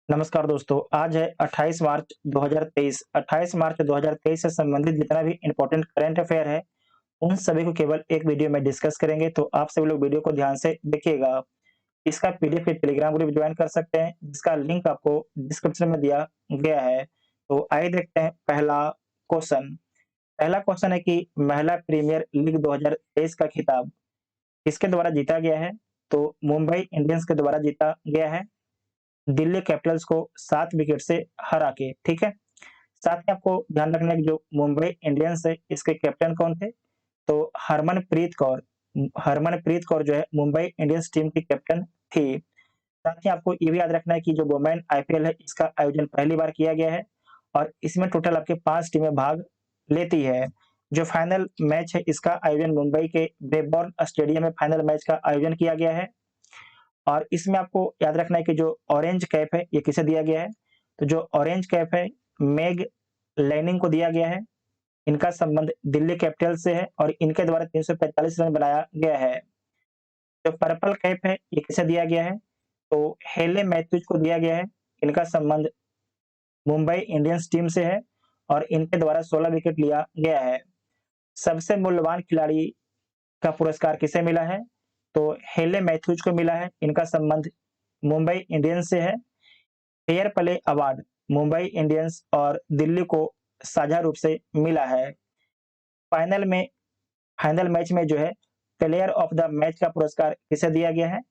नमस्कार दोस्तों, आज है 28 मार्च 2023। 28 मार्च 2023 से संबंधित जितना भी इम्पोर्टेंट करंट अफेयर है, उन सभी को केवल एक वीडियो में डिस्कस करेंगे, तो आप सभी लोग वीडियो को ध्यान से देखिएगा। इसका पीडीएफ के टेलीग्राम ग्रुप ज्वाइन कर सकते हैं, जिसका लिंक आपको डिस्क्रिप्शन में दिया गया है। तो आइए देखते हैं पहला क्वेश्चन। पहला क्वेश्चन है कि महिला प्रीमियर लीग 2023 का खिताब किसके द्वारा जीता गया है? तो मुंबई इंडियंस के द्वारा जीता गया है, दिल्ली कैपिटल्स को 7 विकेट से हरा के, ठीक है। साथ ही आपको ध्यान रखना है कि जो मुंबई इंडियंस है, इसके कैप्टन कौन थे? तो हरमनप्रीत कौर। हरमनप्रीत कौर जो है मुंबई इंडियंस टीम की कैप्टन थी। साथ ही आपको ये भी याद रखना है कि जो वुमेन आईपीएल है, इसका आयोजन पहली बार किया गया है और इसमें टोटल आपके 5 टीमें भाग लेती है। जो फाइनल मैच है, इसका आयोजन मुंबई के ब्रेबॉर्न स्टेडियम में फाइनल मैच का आयोजन किया गया है। और इसमें आपको याद रखना है कि जो ऑरेंज कैप है, ये किसे दिया गया है? तो जो ऑरेंज कैप है, मेग लैनिंग को दिया गया है। इनका संबंध दिल्ली कैपिटल से है और इनके द्वारा 345 रन बनाया गया है। जो पर्पल कैप है, ये किसे दिया गया है? तो हेले मैथ्यूज को दिया गया है। इनका संबंध मुंबई इंडियंस टीम से है और इनके द्वारा 16 विकेट लिया गया है। सबसे मूल्यवान खिलाड़ी का पुरस्कार किसे मिला है? तो हेले मैथ्यूज को मिला है। इनका संबंध मुंबई इंडियंस से है। Fair play award Mumbai Indians और दिल्ली को साझा रूप से मिला है। फाइनल में फाइनल मैच में जो है प्लेयर ऑफ द मैच का पुरस्कार किसे दिया गया है?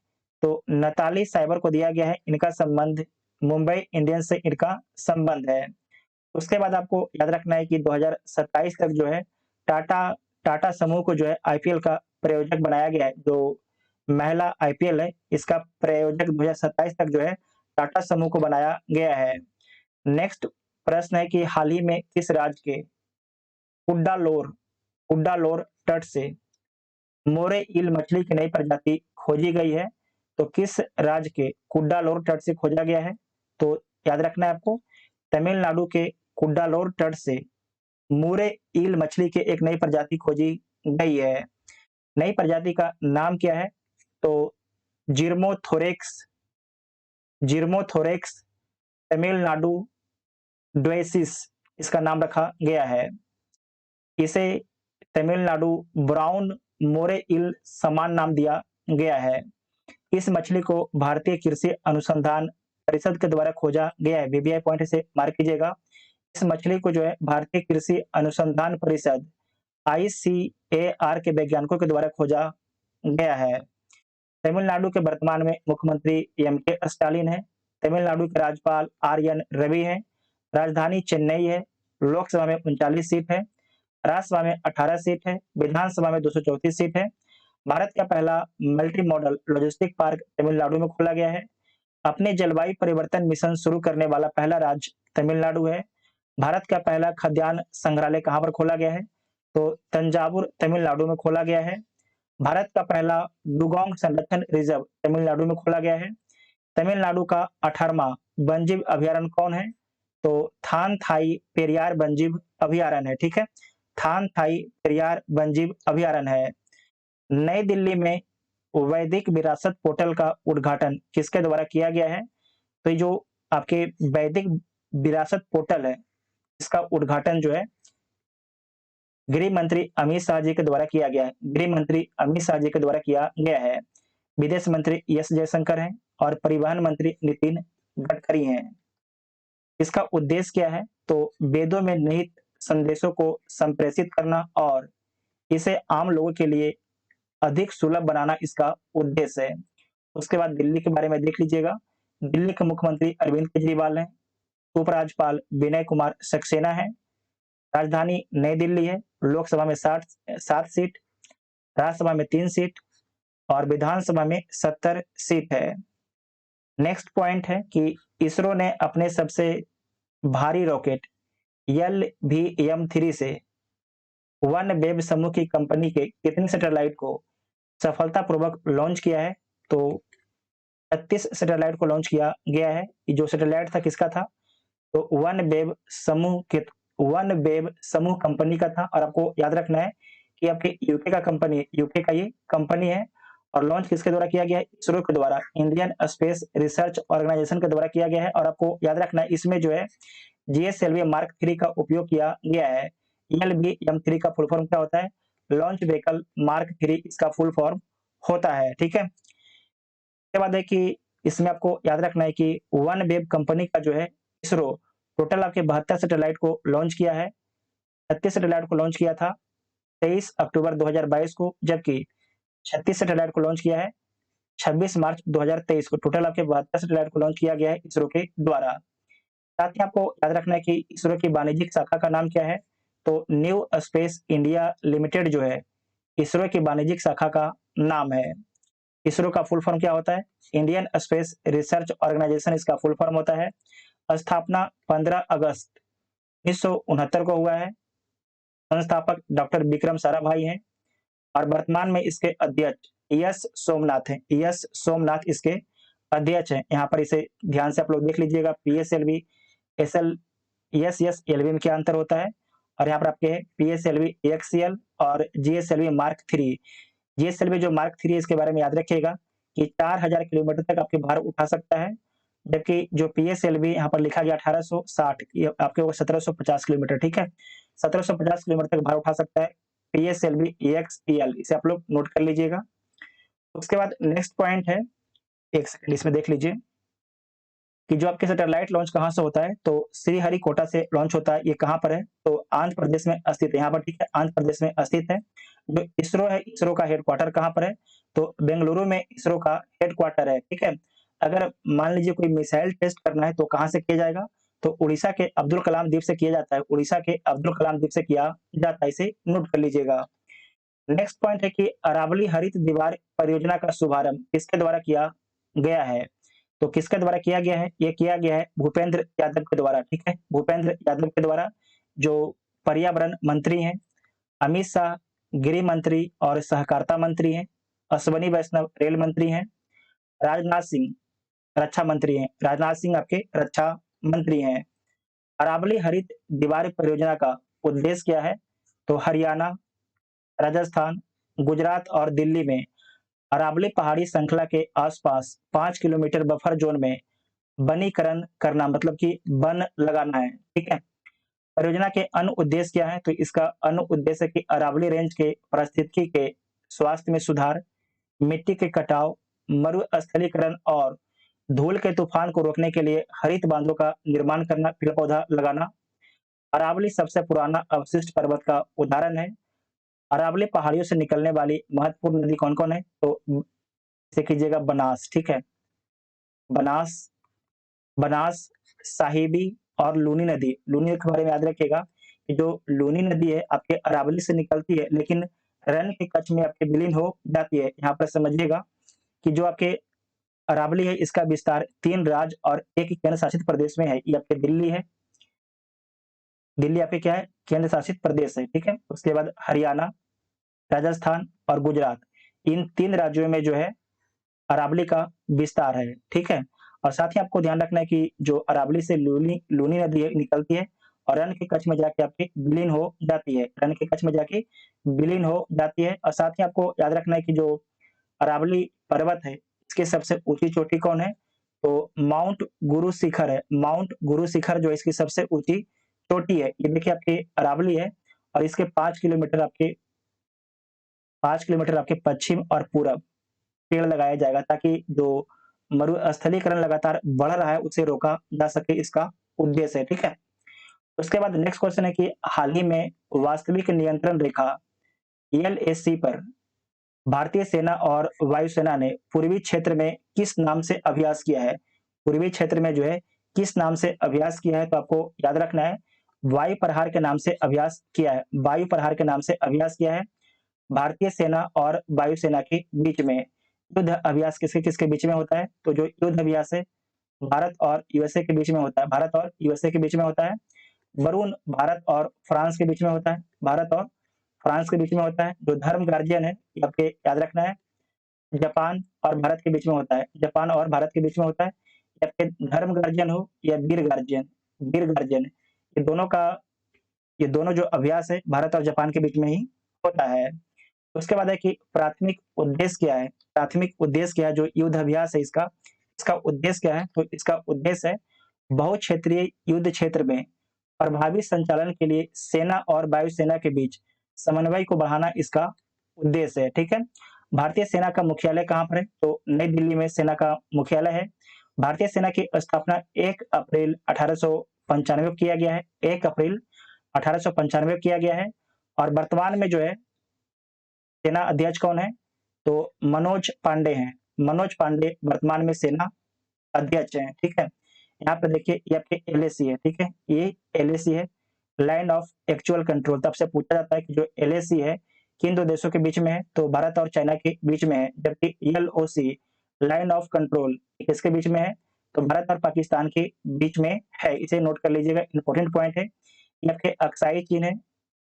तो नताली साइबर को दिया गया है। इनका संबंध मुंबई इंडियंस से इनका संबंध है। उसके बाद आपको याद रखना है कि 2027 तक जो है टाटा टाटा समूह को जो है आईपीएल का प्रायोजक बनाया गया है। जो महिला आईपीएल है, इसका प्रायोजक 2027 तक जो है टाटा समूह को बनाया गया है। नेक्स्ट प्रश्न है कि हाल ही में किस राज्य के कुड्डालोर कुड्डालोर तट से मोरे ईल मछली की नई प्रजाति खोजी गई है? तो किस राज्य के कुड्डालोर तट से खोजा गया है? तो याद रखना है आपको, तमिलनाडु के कुड्डालोर तट से मोरे ईल मछली के एक नई प्रजाति खोजी गई है। नई प्रजाति का नाम क्या है? तो जिर्मोथोरेक्स जिर्मोथोरेक्स तमिलनाडु ड्वेसिस इसका नाम रखा गया है। इसे तमिलनाडु ब्राउन मोरे इल समान नाम दिया गया है। इस मछली को भारतीय कृषि अनुसंधान परिषद के द्वारा खोजा गया है। बीबीआई पॉइंट से मार्क कीजिएगा। इस मछली को जो है भारतीय कृषि अनुसंधान परिषद आईसीएआर के वैज्ञानिकों के द्वारा खोजा गया है। तमिलनाडु के वर्तमान में मुख्यमंत्री एम के स्टालिन है। तमिलनाडु के राज्यपाल आर एन रवि है। राजधानी चेन्नई है। लोकसभा में 39 सीट है। राज्यसभा में 18 सीट है। विधानसभा में 234 सीट है। भारत का पहला multi modal logistic park Tamil Nadu में खोला गया है। अपने जलवायु परिवर्तन मिशन शुरू करने वाला पहला राज्य तमिलनाडु है। भारत का पहला खाद्यान्न संग्रहालय कहाँ पर खोला गया है? तो तंजावुर तमिलनाडु में खोला गया है। भारत का पहला डुगोंग संरक्षण रिजर्व तमिलनाडु में खोला गया है। तमिलनाडु का 18वां वन्यजीव अभयारण्य कौन है? तो थान थाई पेरियार वन्यजीव अभयारण्य है, ठीक है। थान थाई पेरियार वन्यजीव अभयारण्य है। नई दिल्ली में वैदिक विरासत पोर्टल का उद्घाटन किसके द्वारा किया गया है? तो ये जो आपके वैदिक विरासत पोर्टल है, इसका उद्घाटन जो है गृह मंत्री अमित शाह जी के द्वारा किया गया है। गृह मंत्री अमित शाह जी के द्वारा किया गया है। विदेश मंत्री एस जयशंकर हैं और परिवहन मंत्री नितिन गडकरी हैं। इसका उद्देश्य क्या है? तो वेदों में निहित संदेशों को संप्रेषित करना और इसे आम लोगों के लिए अधिक सुलभ बनाना इसका उद्देश्य है। उसके बाद दिल्ली के बारे में देख लीजिएगा। दिल्ली के मुख्यमंत्री अरविंद केजरीवाल हैं। उपराज्यपाल विनय कुमार सक्सेना है। राजधानी नई दिल्ली है। लोकसभा में 7 सीट, राज्यसभा में 3 सीट और विधानसभा में 70 सीट है। नेक्स्ट पॉइंट है कि इसरो ने अपने सबसे भारी रॉकेट LVM-3 से वन वेब समूह की कंपनी के कितने सैटेलाइट को सफलतापूर्वक लॉन्च किया है? तो 36 सैटेलाइट को लॉन्च किया गया है। जो सैटेलाइट था किसका था? तो वन वेब समूह कंपनी का था। और आपको याद रखना है कि आपके यूके का ये कंपनी है और लॉन्च किसके द्वारा किया गया है? इसरो के द्वारा, इंडियन स्पेस रिसर्च ऑर्गेनाइजेशन के द्वारा किया गया है। और आपको याद रखना है इसमें जो है जीएसएलवी मार्क 3 का उपयोग किया गया है। एलवीएम-3 का फुल फॉर्म क्या होता है? लॉन्च व्हीकल मार्क 3 इसका फुल फॉर्म होता है, ठीक है। उसके बाद है कि इसमें आपको याद रखना है कि वन वेब कंपनी का जो है इसरो टोटल आपके 72 सैटेलाइट को लॉन्च किया है। 36 सैटेलाइट को लॉन्च किया था 23 अक्टूबर 2022 को, जबकि 36 सैटेलाइट को लॉन्च किया है 26 मार्च 2023 को। टोटल आपके 72 सैटेलाइट को लॉन्च किया गया है इसरो के द्वारा। साथ ही आपको याद रखना है कि इसरो की वाणिज्यिक शाखा का नाम क्या है? तो न्यू स्पेस इंडिया लिमिटेड जो है इसरो की वाणिज्यिक शाखा का नाम है। इसरो का फुल फॉर्म क्या होता है? इंडियन स्पेस रिसर्च ऑर्गेनाइजेशन इसका फुल फॉर्म होता है। स्थापना 15 अगस्त 1969 को हुआ है। संस्थापक डॉक्टर विक्रम साराभाई हैं और वर्तमान में इसके अध्यक्ष एस सोमनाथ हैं। एस सोमनाथ इसके अध्यक्ष हैं। यहाँ पर इसे ध्यान से आप लोग देख लीजिएगा। पीएसएलवी एसएल एसएसएलवी में क्या अंतर होता है? और यहाँ पर आपके पीएसएलवी एक्सएल और जीएसएलवी मार्क 3। जीएसएलवी जो मार्क 3 है इसके बारे में याद रखिएगा कि 4000 किलोमीटर तक आपके भार उठा सकता है, जबकि जो पीएसएलवी यहाँ पर लिखा गया 1860 ये आपके वो 1750 किलोमीटर, ठीक है। 1750 किलोमीटर तक भार उठा सकता है पीएसएलवी एक्सएल, इसे आप लोग नोट कर लीजिएगा। उसके बाद नेक्स्ट पॉइंट है, एक सेकंड इसमें देख लीजिए कि जो आपके सैटेलाइट लॉन्च कहाँ से होता है? तो श्रीहरिकोटा से लॉन्च होता है। ये कहाँ पर है? तो आंध्र प्रदेश में स्थित है। यहाँ पर, ठीक है, आंध्र प्रदेश में स्थित है। जो इसरो है, इसरो का हेडक्वार्टर कहाँ पर है? तो बेंगलुरु में इसरो का हेडक्वार्टर है, ठीक है। अगर मान लीजिए कोई मिसाइल टेस्ट करना है तो कहाँ से किया जाएगा? तो उड़ीसा के अब्दुल कलाम द्वीप से किया जाता है। उड़ीसा के अब्दुल कलाम द्वीप से किया जाता है, इसे नोट कर लीजिएगा। नेक्स्ट पॉइंट है कि अरावली हरित दीवार परियोजना का शुभारंभ किसके द्वारा किया गया है? तो किसके द्वारा किया गया है? ये किया गया है भूपेंद्र यादव के द्वारा, ठीक है। भूपेंद्र यादव के द्वारा, जो पर्यावरण मंत्री हैं। अमित शाह गृह मंत्री और सहकारिता मंत्री हैं। अश्वनी वैष्णव रेल मंत्री हैं। राजनाथ सिंह रक्षा मंत्री हैं। राजनाथ सिंह आपके रक्षा मंत्री हैं। अरावली हरित दीवार परियोजना का उद्देश्य क्या है? तो हरियाणा, राजस्थान, गुजरात और दिल्ली में अरावली पहाड़ी श्रृंखला के आसपास 5 किलोमीटर बफर जोन में वनीकरण करना, मतलब कि वन लगाना है, ठीक है। परियोजना के अन्य उद्देश्य क्या है? तो इसका अन्य उद्देश्य है कि अरावली रेंज के पारिस्थितिकी के स्वास्थ्य में सुधार, मिट्टी के कटाव, मरुस्थलीकरण और धूल के तूफान को रोकने के लिए हरित बांधों का निर्माण करना, पेड़ पौधा लगाना। अरावली सबसे पुराना अवशिष्ट पर्वत का उदाहरण है। अरावली पहाड़ियों से निकलने वाली महत्वपूर्ण नदी कौन कौन है? तो इसे कीजिएगा बनास, ठीक है। बनास, बनास, साहिबी और लूनी नदी। लूनी के बारे में याद रखिएगा कि जो लूनी नदी है आपके अरावली से निकलती है, लेकिन रन के कच्छ में आपके विलीन हो जाती है। यहाँ पर समझिएगा कि जो आपके अरावली है इसका विस्तार 3 राज्य और एक केंद्र शासित प्रदेश में है। ये आपके दिल्ली है। दिल्ली आपके क्या है? केंद्र शासित प्रदेश है, ठीक है। उसके बाद हरियाणा, राजस्थान और गुजरात, इन 3 राज्यों में जो है अरावली का विस्तार है, ठीक है। और साथ ही आपको ध्यान रखना है कि जो अरावली से लूनी लूनी नदी है निकलती है और रन के कच्छ में जाके आपके विलीन हो जाती है। रन के कच्छ में जाके विलीन हो जाती है। और साथ ही आपको याद रखना है कि जो अरावली पर्वत है इसकी सबसे ऊंची चोटी कौन है? तो माउंट गुरु शिखर है। माउंट गुरु शिखर जो है इसकी सबसे ऊंची चोटी है। ये देखिए आपके अरावली है और इसके 5 किलोमीटर आपके पश्चिम और पूरब पेड़ लगाया जाएगा, ताकि जो मरुस्थलीकरण लगातार बढ़ रहा है उसे रोका जा सके, इसका उद्देश्य है, ठीक है। उसके बाद नेक्स्ट क्वेश्चन है कि हाल ही में वास्तविक नियंत्रण रेखा एलएसी पर भारतीय सेना और वायुसेना ने पूर्वी क्षेत्र में किस नाम से अभ्यास किया है? पूर्वी क्षेत्र में जो है किस नाम से अभ्यास किया है? तो आपको याद रखना है वायु प्रहार के नाम से अभ्यास किया है। वायु प्रहार के नाम से अभ्यास किया है भारतीय सेना और वायुसेना के बीच में। युद्ध अभ्यास किसके किसके बीच में होता है? तो जो युद्ध अभ्यास है भारत और यूएसए के बीच में होता है। भारत और यूएसए के बीच में होता है। वरुण भारत और फ्रांस के बीच में होता है। भारत और फ्रांस के बीच में होता है। जो धर्म गार्जियन है ये आपके याद रखना है जापान और भारत के बीच में होता है। जापान और भारत के बीच में होता है। ये आपके धर्म गार्जियन हो या वीर गार्जियन, वीर गार्जियन, ये दोनों का, ये दोनों जो अभ्यास है भारत और जापान के बीच में ही होता है। उसके बाद है कि प्राथमिक उद्देश्य क्या है? प्राथमिक उद्देश्य क्या है? जो युद्ध अभ्यास है इसका, इसका उद्देश्य क्या है? तो इसका उद्देश्य है बहुक्षेत्रीय युद्ध क्षेत्र में प्रभावी संचालन के लिए सेना और वायुसेना के बीच समन्वय को बढ़ाना इसका उद्देश्य है, ठीक है? भारतीय सेना का मुख्यालय कहाँ पर है? तो नई दिल्ली में सेना का मुख्यालय है। भारतीय सेना की स्थापना 1 अप्रैल 1895 को किया गया है। 1 अप्रैल 1895 को किया गया है और वर्तमान में जो है सेना अध्यक्ष कौन है? तो मनोज पांडे हैं। मनोज पांडे वर्तमान में सेना अध्यक्ष हैं, ठीक है? यहाँ पे देखिए ये आपके एलएसी है, ठीक है? ये एलएसी है, लैंड ऑफ एक्चुअल कंट्रोल। तब से पूछा जाता है कि जो एलएसी है किन दो देशों के बीच में है? तो भारत और चाइना के बीच में है, जबकि एलओसी लाइन ऑफ कंट्रोल किसके बीच में है? तो भारत और पाकिस्तान के बीच में है। इसे नोट कर लीजिएगा, इंपॉर्टेंट पॉइंट है। ये आपके अक्साई चीन है,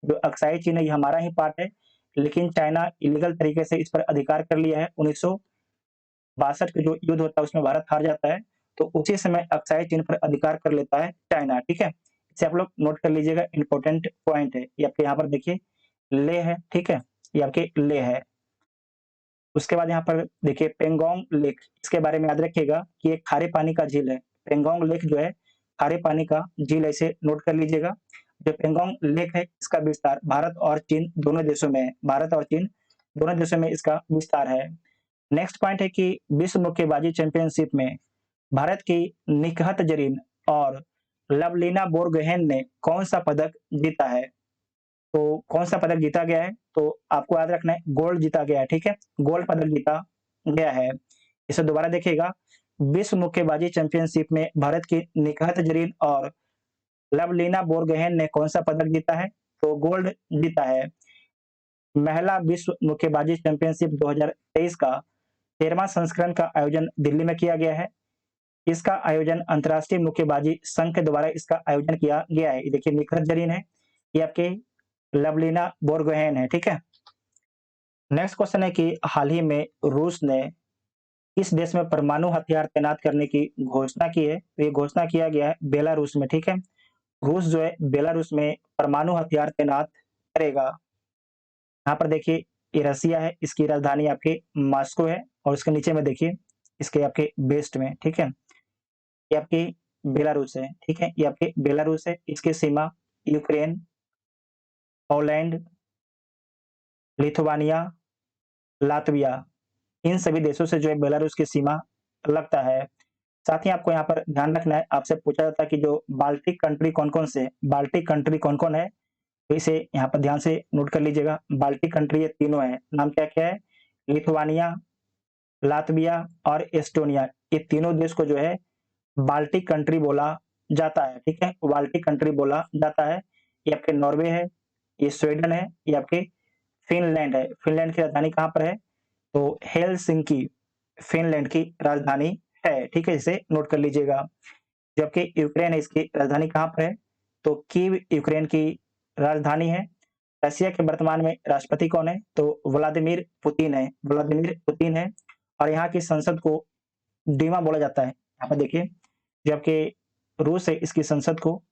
जो अक्साई चीन है ये हमारा ही पार्ट है, लेकिन चाइना इलीगल तरीके से इस पर अधिकार कर लिया है। 1962 के जो युद्ध होता है उसमें भारत हार जाता है, तो उसी समय अक्साई चीन पर अधिकार कर लेता है चाइना, ठीक है? इसे आप लोग नोट कर लीजिएगा, इंपॉर्टेंट पॉइंट है। ये आपके यहाँ पर देखिए लेह है, ठीक है? ये आपके लेह है। उसके बाद यहाँ पर देखिए पेंगोंग लेक, इसके बारे में याद रखिएगा कि ये खारे पानी का झील है। पेंगोंग लेक जो है खारे पानी का झील है, इसे नोट कर लीजिएगा। जो पेंगोंग लेक है इसका विस्तार भारत और चीन दोनों देशों में है। भारत और चीन दोनों देशों में इसका विस्तार है। नेक्स्ट पॉइंट है कि विश्व मुक्केबाजी चैंपियनशिप में भारत की निकहत जरीन और लवलीना बोरगोहेन ने कौन सा पदक जीता है? तो कौन सा पदक जीता गया है? तो आपको याद रखना है गोल्ड जीता गया है, ठीक है? गोल्ड पदक जीता गया है। इसे दोबारा देखिएगा, विश्व मुक्केबाजी चैंपियनशिप में भारत की निकहत जरीन और लवलीना बोरगोहेन ने कौन सा पदक जीता है? तो गोल्ड जीता है। महिला विश्व मुक्केबाजी चैंपियनशिप 2023 का 13वां संस्करण का आयोजन दिल्ली में किया गया है। इसका आयोजन अंतर्राष्ट्रीय मुक्केबाजी संघ के द्वारा इसका आयोजन किया गया है। ये देखिए निखत जरीन है, ये आपके लवलीना बोरगोहेन है, ठीक है? नेक्स्ट क्वेश्चन है कि हाल ही में रूस ने किस देश में परमाणु हथियार तैनात करने की घोषणा की है? तो ये घोषणा किया गया है बेलारूस में, ठीक है? रूस जो है बेलारूस में परमाणु हथियार तैनात करेगा। यहाँ पर देखिए ये रसिया है, इसकी राजधानी आपकी मॉस्को है और उसके नीचे में देखिए इसके आपके वेस्ट में, ठीक है? ये आपकी बेलारूस है, ठीक है? ये आपकी बेलारूस है, इसकी सीमा यूक्रेन, पोलैंड, लिथुआनिया, लातविया, इन सभी देशों से जो है बेलारूस की सीमा लगता है। साथ ही आपको यहाँ पर ध्यान रखना है, आपसे पूछा जाता है कि जो बाल्टिक कंट्री कौन-कौन से हैं? बाल्टिक कंट्री कौन-कौन है? तो इसे यहाँ पर ध्यान से नोट कर लीजिएगा। बाल्टिक कंट्री ये तीनों हैं। नाम क्या-क्या है? लिथुआनिया, लातविया और एस्टोनिया। ये तीनों देश को जो है बाल्टिक कंट्री बोला जाता है, ठीक है? बाल्टिक कंट्री बोला जाता है। ये आपके नॉर्वे है, ये स्वीडन है, ये आपके फिनलैंड है। फिनलैंड की राजधानी कहाँ पर है? तो हेलसिंकी फिनलैंड की राजधानी है, ठीक है? इसे नोट कर लीजिएगा। जबकि यूक्रेन है, इसकी राजधानी कहाँ पर है? तो कीव यूक्रेन की राजधानी है। रसिया के वर्तमान में राष्ट्रपति कौन है? तो व्लादिमीर पुतिन है, व्लादिमीर पुतिन है और यहाँ की संसद को डीमा बोला जाता है। यहाँ पर देखिए जबकि रूस है इसकी संसद को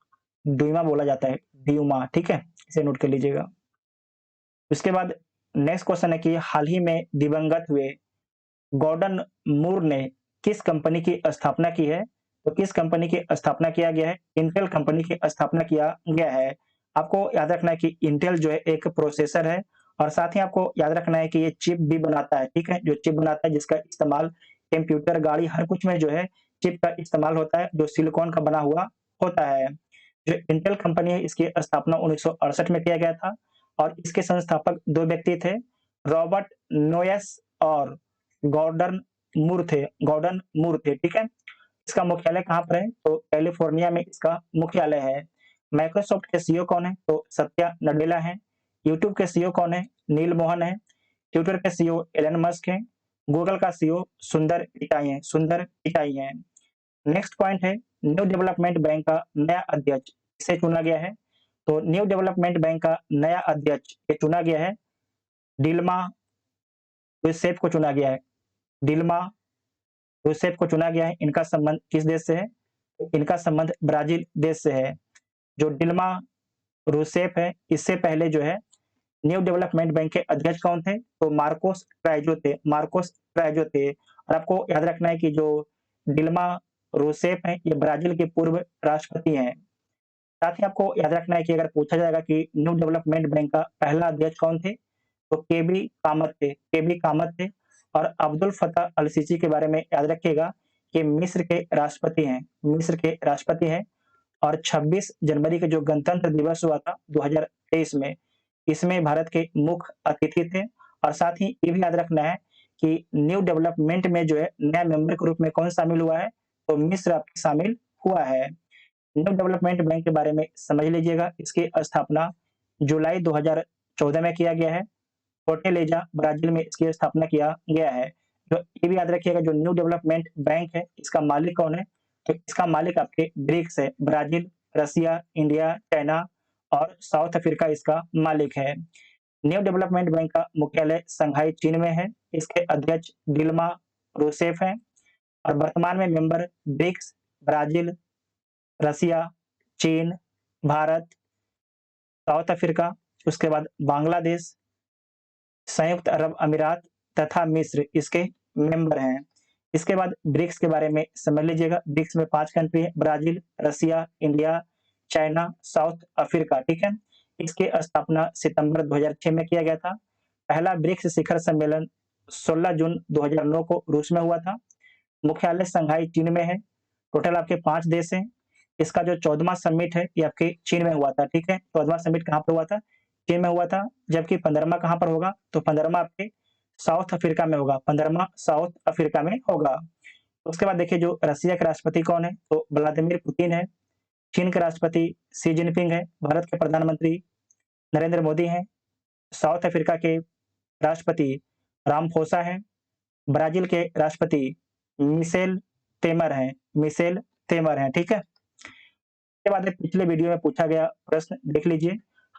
डीमा बोला जाता है, ड्यूमा, ठीक है? इसे नोट कर लीजिएगा। उसके बाद नेक्स्ट क्वेश्चन है कि हाल ही में दिवंगत हुए गॉर्डन मूर ने किस कंपनी की स्थापना की है? तो किस कंपनी की स्थापना किया गया है? इंटेल कंपनी की स्थापना किया गया है। आपको याद रखना है कि इंटेल जो है एक प्रोसेसर है और साथ ही आपको याद रखना है कि ये चिप भी बनाता है, ठीक है? जो चिप बनाता है जिसका इस्तेमाल कंप्यूटर, गाड़ी हर कुछ में जो है चिप का इस्तेमाल होता है, जो सिलिकॉन का बना हुआ होता है। जो इंटेल कंपनी है इसकी स्थापना 1968 में किया गया था और इसके संस्थापक 2 व्यक्ति थे, रॉबर्ट नोयस और गॉर्डन मूर थे, गॉर्डन मूर थे, ठीक है? इसका मुख्यालय कहाँ पर है? तो कैलिफोर्निया में इसका मुख्यालय है। माइक्रोसॉफ्ट के सीईओ कौन है? तो सत्या नडेला हैं। यूट्यूब के सीईओ कौन है? नील मोहन है। ट्विटर के सीईओ एलन मस्क हैं। गूगल का सीईओ सुंदर पिचाई हैं, सुंदर पिचाई हैं। नेक्स्ट पॉइंट है न्यू डेवलपमेंट बैंक का नया अध्यक्ष किसे चुना गया है? तो न्यू डेवलपमेंट बैंक का नया अध्यक्ष ये चुना गया है डिल्मा रूसेफ को चुना गया है। डिल्मा रूसेफ को चुना गया है। इनका संबंध किस देश से है? तो इनका संबंध ब्राजील देश से है। जो डिल्मा रूसेफ है इससे पहले जो है न्यू डेवलपमेंट बैंक के अध्यक्ष कौन थे? तो मार्कोस ट्राइजो थे, मार्कोस ट्राइजो थे। और आपको याद रखना है कि जो डिल्मा रूसेफ हैं, ये ब्राज़ील के पूर्व राष्ट्रपति हैं। साथ ही आपको याद रखना है कि अगर पूछा जाएगा कि न्यू डेवलपमेंट बैंक का पहला अध्यक्ष कौन थे? तो केबी कामत थे, केबी कामत थे। और अब्दुल फतह अल-सीसी के बारे में याद रखिएगा कि मिस्र के राष्ट्रपति हैं, मिस्र के राष्ट्रपति हैं। और 26 जनवरी को जो गणतंत्र दिवस हुआ था 2023 में, इसमें भारत के मुख्य अतिथि थे। और साथ ही ये भी याद रखना है कि न्यू डेवलपमेंट में जो है नया मेंबर के रूप में कौन शामिल हुआ है? तो मिस्र आपके शामिल हुआ है। न्यू डेवलपमेंट बैंक के बारे में समझ लीजिएगा, इसकी स्थापना जुलाई 2014 में किया गया है। फोर्टेलेजा ब्राज़ील में इसकी स्थापना किया गया है। तो ये भी याद रखिएगा जो न्यू डेवलपमेंट बैंक है, इसका मालिक कौन है? तो इसका मालिक आपके ब्रिक्स है, ब्राज़ील, रसिया, इंडिया, चाइना और साउथ अफ्रीका इसका मालिक है। न्यू डेवलपमेंट बैंक का मुख्यालय शंघाई चीन में है। इसके अध्यक्ष डिल्मा रूसेफ हैं। और वर्तमान में मेंबर ब्रिक्स, ब्राज़ील, रसिया, चीन, भारत, साउथ अफ्रीका, उसके बाद बांग्लादेश, संयुक्त अरब अमीरात तथा मिस्र इसके मेंबर हैं। इसके बाद ब्रिक्स के बारे में समझ लीजिएगा। ब्रिक्स में 5 कंट्री है, ब्राज़ील, रसिया, इंडिया, चाइना, साउथ अफ्रीका, ठीक है? इसकी स्थापना सितंबर 2006 में किया गया था। पहला ब्रिक्स शिखर सम्मेलन 16 जून 2009 को रूस में हुआ था। मुख्यालय शंघाई चीन में है। टोटल आपके 5 देश हैं। इसका जो 14वां समिट है, ये आपके चीन में हुआ था, ठीक है? 14वां समिट कहाँ पर हुआ था? चीन में हुआ था। जबकि 15वां कहाँ पर होगा? तो 15वां आपके साउथ अफ्रीका में होगा, 15वां साउथ अफ्रीका में होगा। उसके बाद देखिए जो रसिया के राष्ट्रपति कौन है? तो व्लादिमीर पुतिन है। चीन के राष्ट्रपति शी जिनपिंग है। भारत के प्रधानमंत्री नरेंद्र मोदी हैं। साउथ अफ्रीका के राष्ट्रपति रामफोसा हैं। ब्राज़ील के राष्ट्रपति मिशेल तेमर हैं, मिशेल तेमर हैं, ठीक है? इसके बाद पिछले वीडियो में पूछा गया प्रश्न देख लीजिए।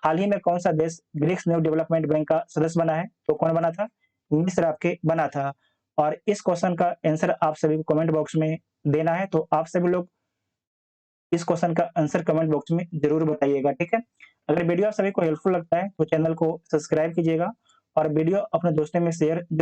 हाल ही में कौन-सा देश ब्रिक्स न्यू डेवलपमेंट बैंक का सदस्य बना है? तो कौन बना था? मिस्र आपके बना था। और इस क्वेश्चन का आंसर आप सभी को कमेंट बॉक्स में देना है, तो आप सभी लोग इस क्वेश्चन का आंसर कमेंट बॉक्स में ज़रूर बताइएगा, ठीक है? अगर वीडियो आप सभी को हेल्पफुल लगता है, तो चैनल को सब्सक्राइब कीजिएगा और वीडियो अपने दोस्तों में शेयर ज़रूर